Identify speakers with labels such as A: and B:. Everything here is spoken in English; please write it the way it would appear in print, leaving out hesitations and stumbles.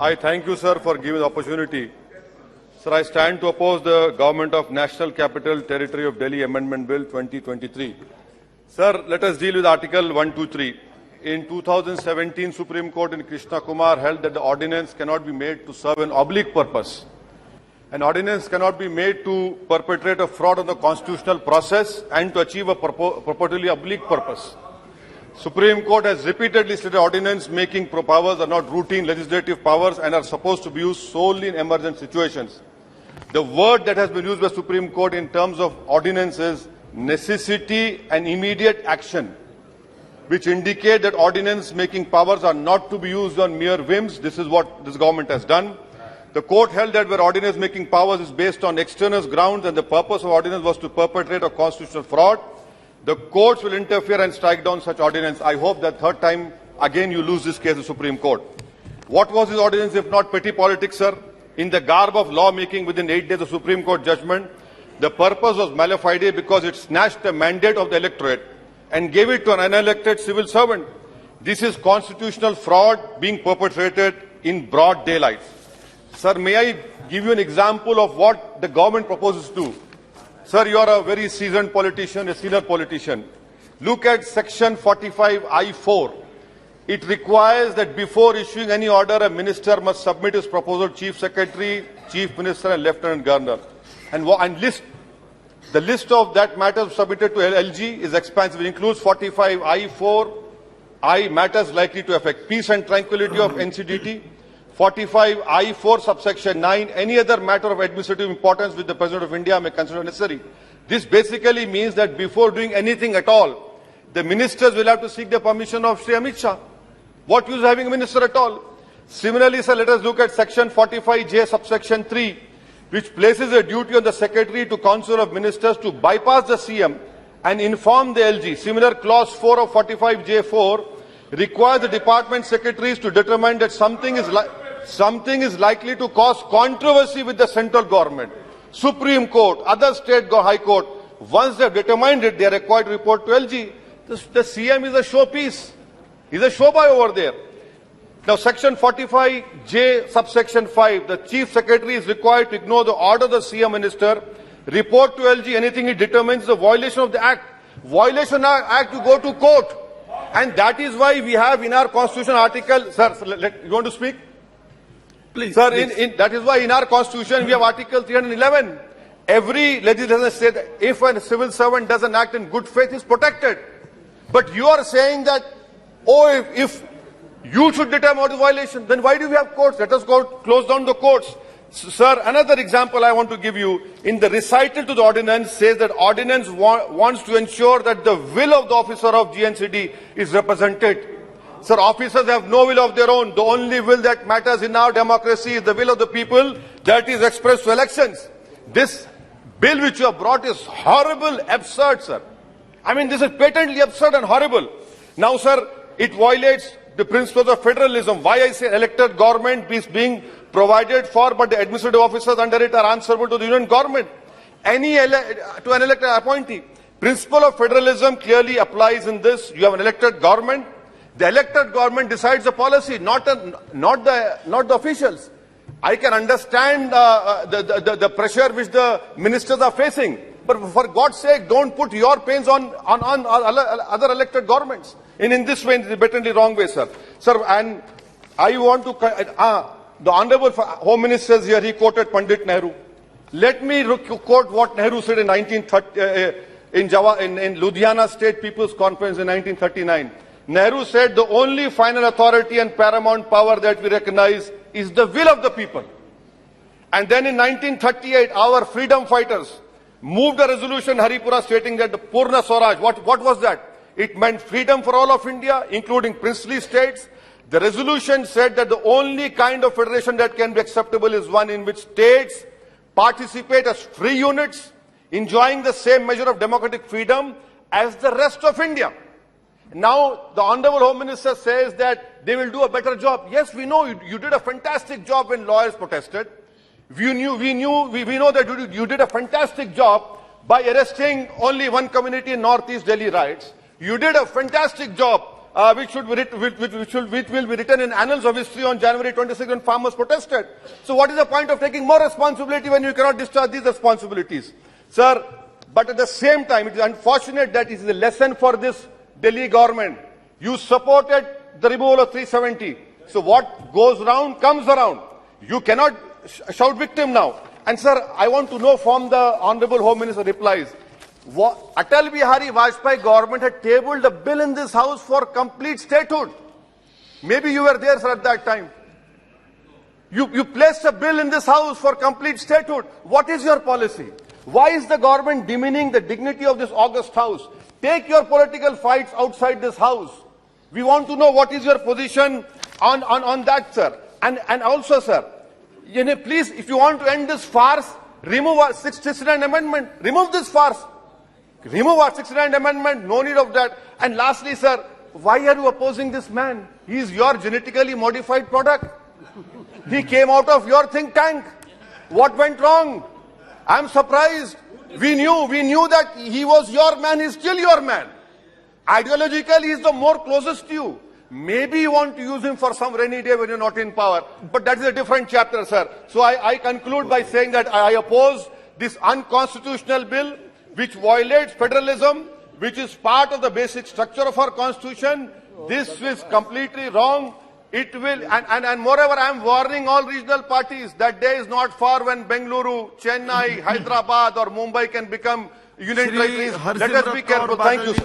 A: I thank you, sir, for giving the opportunity. Sir, I stand to oppose the Government of National Capital Territory of Delhi Amendment Bill 2023. Sir, let us deal with Article 123. In 2017, Supreme Court in Krishna Kumar held that the ordinance cannot be made to serve an oblique purpose. An ordinance cannot be made to perpetrate a fraud on the constitutional process and to achieve a purportedly oblique purpose. Supreme Court has repeatedly stated ordinance making powers are not routine legislative powers and are supposed to be used solely in emergent situations. The word that has been used by Supreme Court in terms of ordinance is necessity and immediate action, which indicate that ordinance making powers are not to be used on mere whims. This is what this government has done. The court held that where ordinance making powers is based on extraneous grounds and the purpose of ordinance was to perpetrate a constitutional fraud, the courts will interfere and strike down such ordinance. I hope that third time again you lose this case in the Supreme Court. What was this ordinance if not petty politics, sir? In the garb of lawmaking within 8 days of Supreme Court judgment, the purpose was mala fide because it snatched the mandate of the electorate and gave it to an unelected civil servant. This is constitutional fraud being perpetrated in broad daylight. Sir, may I give you an example of what the government proposes to do? Sir, you are a very seasoned politician, a senior politician. Look at section 45I4. It requires that before issuing any order, a minister must submit his proposal to Chief Secretary, Chief Minister and Lieutenant Governor. And the list of that matters submitted to LG is expansive. It includes 45I4I matters likely to affect peace and tranquility of NCDT. 45I4 subsection 9, any other matter of administrative importance which the President of India may consider necessary. This basically means that before doing anything at all, the ministers will have to seek the permission of Shri Amit Shah. What use having a minister at all? Similarly, sir, let us look at section 45J subsection 3, which places a duty on the Secretary to Council of Ministers to bypass the CM and inform the LG. Similar clause 4 of 45J4 requires the department secretaries to determine that something is likely to cause controversy with the central government, Supreme Court, other state High Court. Once they have determined it, they are required to report to LG. The CM is a showpiece. He's a showboy over there. Now, section 45J, subsection 5, the Chief Secretary is required to ignore the order of the CM Minister, report to LG anything he determines the violation of the Act. Violation of the Act, you go to court. And that is why we have in our Constitution article, sir, you want to speak? Please. Sir, please. That is why in our Constitution we have Article 311. Every legislator said that if a civil servant does an act in good faith, he is protected. But you are saying that, oh, if you should determine what is violation, then why do we have courts? Let us go close down the courts. Sir, another example I want to give you. In the recital to the ordinance says that ordinance wants to ensure that the will of the officer of GNCD is represented. Sir, officers have no will of their own. The only will that matters in our democracy is the will of the people that is expressed through elections. This bill which you have brought is horrible, absurd, sir. I mean, this is patently absurd and horrible. Now, sir, it violates the principles of federalism. Why I say elected government is being provided for, but the administrative officers under it are answerable to the union government. To an elected appointee. Principle of federalism clearly applies in this. You have an elected government. The elected government decides the policy, not the officials. I can understand the pressure which the ministers are facing, but for God's sake, don't put your pains on other elected governments. In this way, in a blatantly wrong way, sir. Sir, and I want to the Honorable Home Minister here. He quoted Pandit Nehru. Let me quote what Nehru said in 1930 in Ludhiana State People's Conference in 1939. Nehru said, the only final authority and paramount power that we recognize is the will of the people. And then in 1938, our freedom fighters moved a resolution, Haripura, stating that the Purna Swaraj, what was that? It meant freedom for all of India, including princely states. The resolution said that the only kind of federation that can be acceptable is one in which states participate as free units, enjoying the same measure of democratic freedom as the rest of India. Now, the Honorable Home Minister says that they will do a better job. Yes, we know you did a fantastic job when lawyers protested. We know that you did a fantastic job by arresting only one community in Northeast Delhi riots. You did a fantastic job which will be written in annals of history on January 26 when farmers protested. So what is the point of taking more responsibility when you cannot discharge these responsibilities? Sir, but at the same time, it is unfortunate that it is a lesson for this Delhi government. You supported the removal of 370. So what goes round comes around. You cannot shout victim now. And sir, I want to know from the Honorable Home Minister replies, Atal Bihari Vajpayee government had tabled a bill in this house for complete statehood. Maybe you were there, sir, at that time. You placed a bill in this house for complete statehood. What is your policy? Why is the government demeaning the dignity of this august house? Take your political fights outside this house. We want to know what is your position on that, sir. And also, sir, please, if you want to end this farce, remove our 69th amendment. Remove this farce. Remove our 69th amendment. No need of that. And lastly, sir, why are you opposing this man? He is your genetically modified product. He came out of your think tank. What went wrong? I'm surprised. We knew that he was your man. He's still your man. Ideologically, he's the more closest to you. Maybe you want to use him for some rainy day when you're not in power. But that is a different chapter, sir. So I conclude by saying that I oppose this unconstitutional bill which violates federalism, which is part of the basic structure of our constitution. This is completely wrong. It will, and moreover, I am warning all regional parties that day is not far when Bengaluru, Chennai, Hyderabad or Mumbai can become union territories. Let us be careful. Thank you, sir.